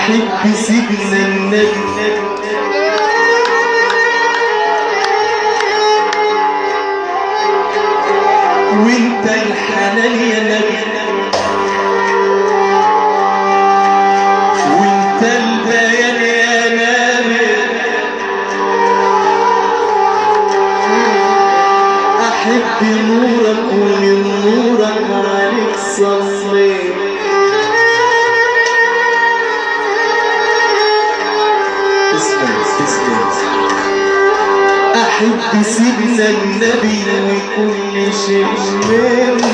أحب سيدنا النبي وانت الحلال يا نبي وانت البيان يا نبي أحب نورك ومن نورك عليك صليت أحب سيدنا النبي وكل شيء منه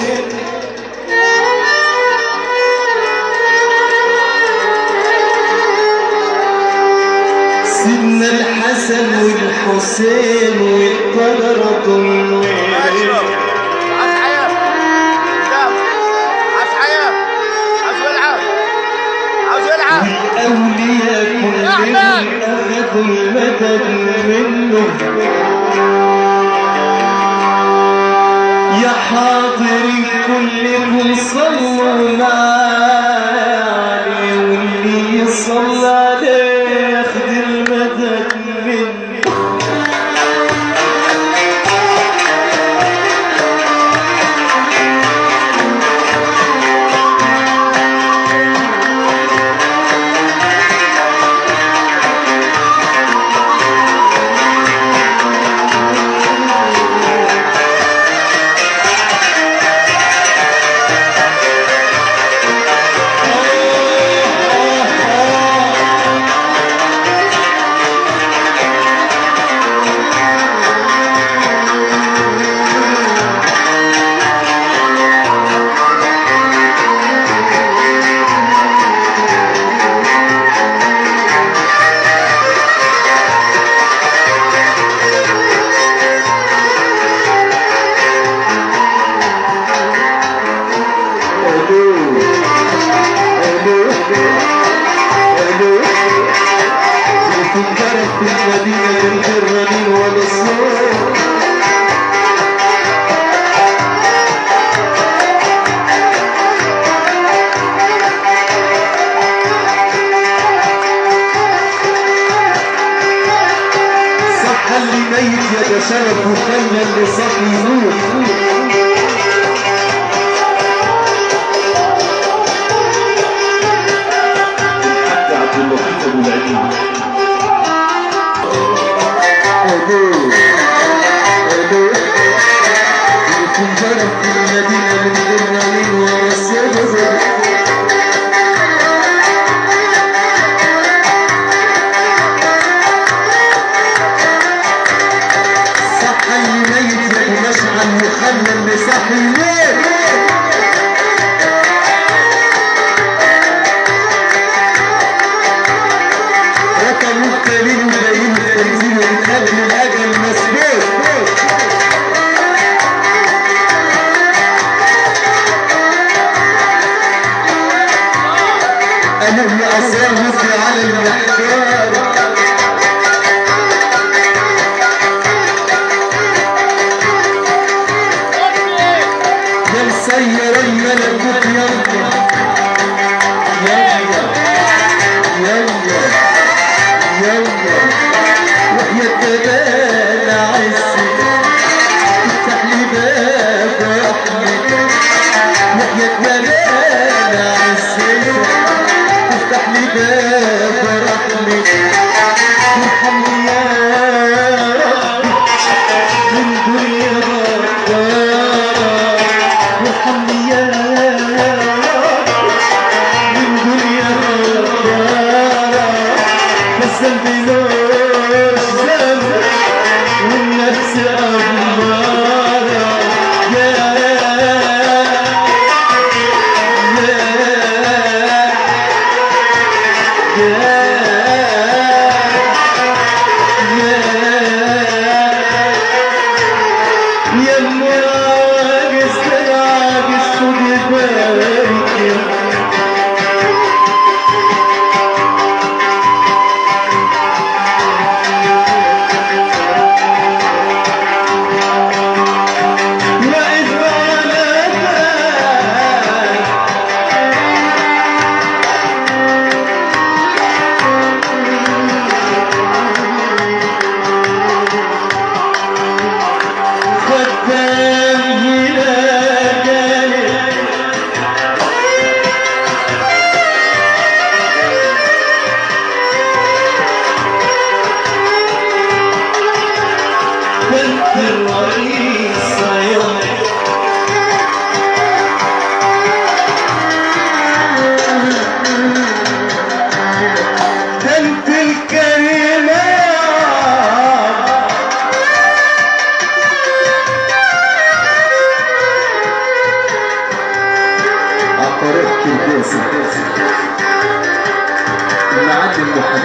سيدنا الحسن والحسين والطلرة والويل والأولياء كلهم أخذوا المدد منه يا حاضرين كلكم صلوا معايا واللي يصلى عليه ياخد المدد مني تنكرت في المدينة الجرانين ولا الصوت صح اللي ميت يا ده شرف وخلى اللي صاحي يموت عبد اللطيف ابو العليم تنجرب في المدينة من الجرانين ورا السبب صح اللي ميت يا مشعل وخلى اللي صاحي يموت رقم التالين ولايين التنزيل والقلب الأجل مسبوق أنا اللي أصلا مصري على المحجار يا مسير الملكوت يلا يلا يلا يلا وحياة جمال عزي افتح لي باب رحمة وحياة جمال عزي افتح لي باب رحمة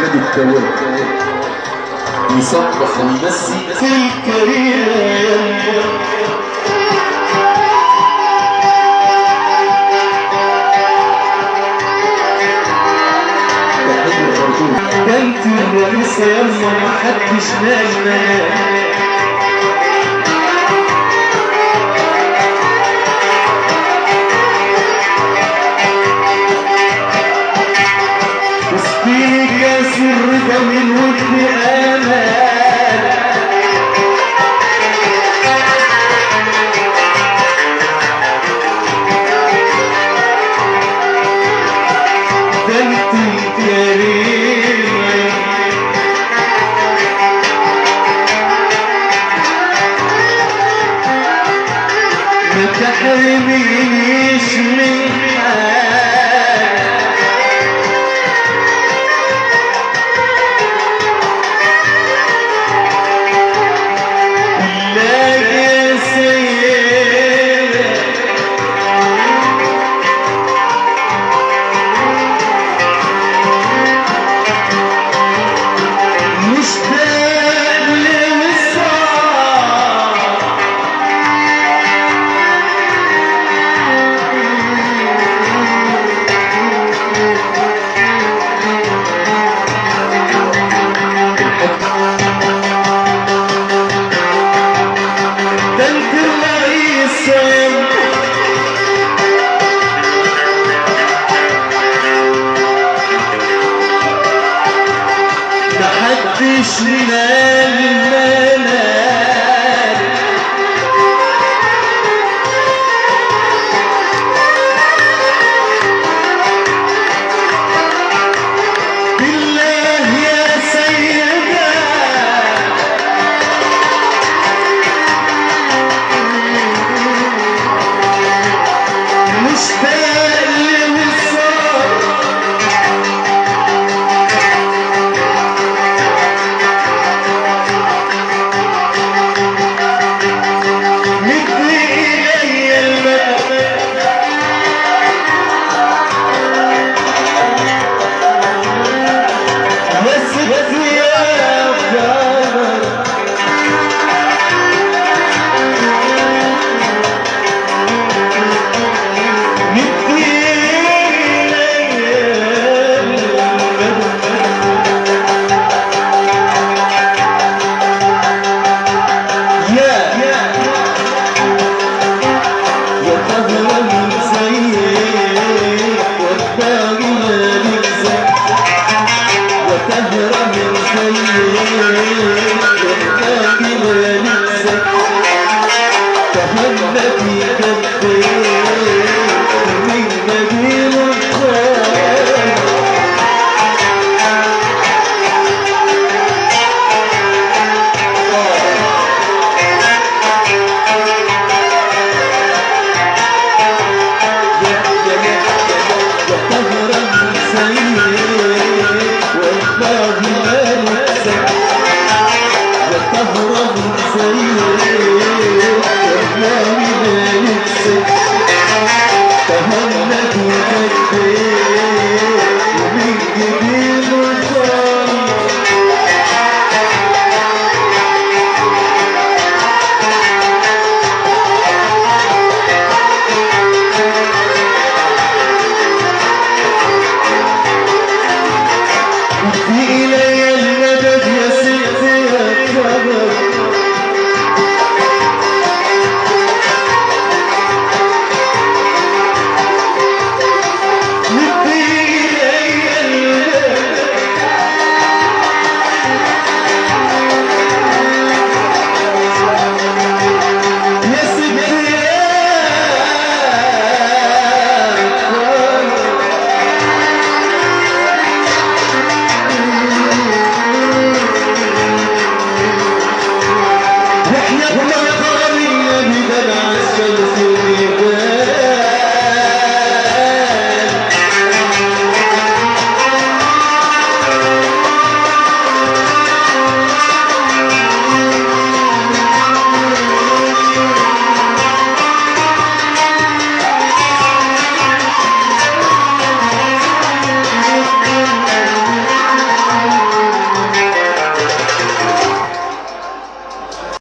خد الدواء يصبح ويمسي في الكريم بيت الرئيس يلا محدش نايم الرضا من ودن آمال بنت الكريمة ما تحرميش من محدش نال بالله يا سيدة مشتاق لوصال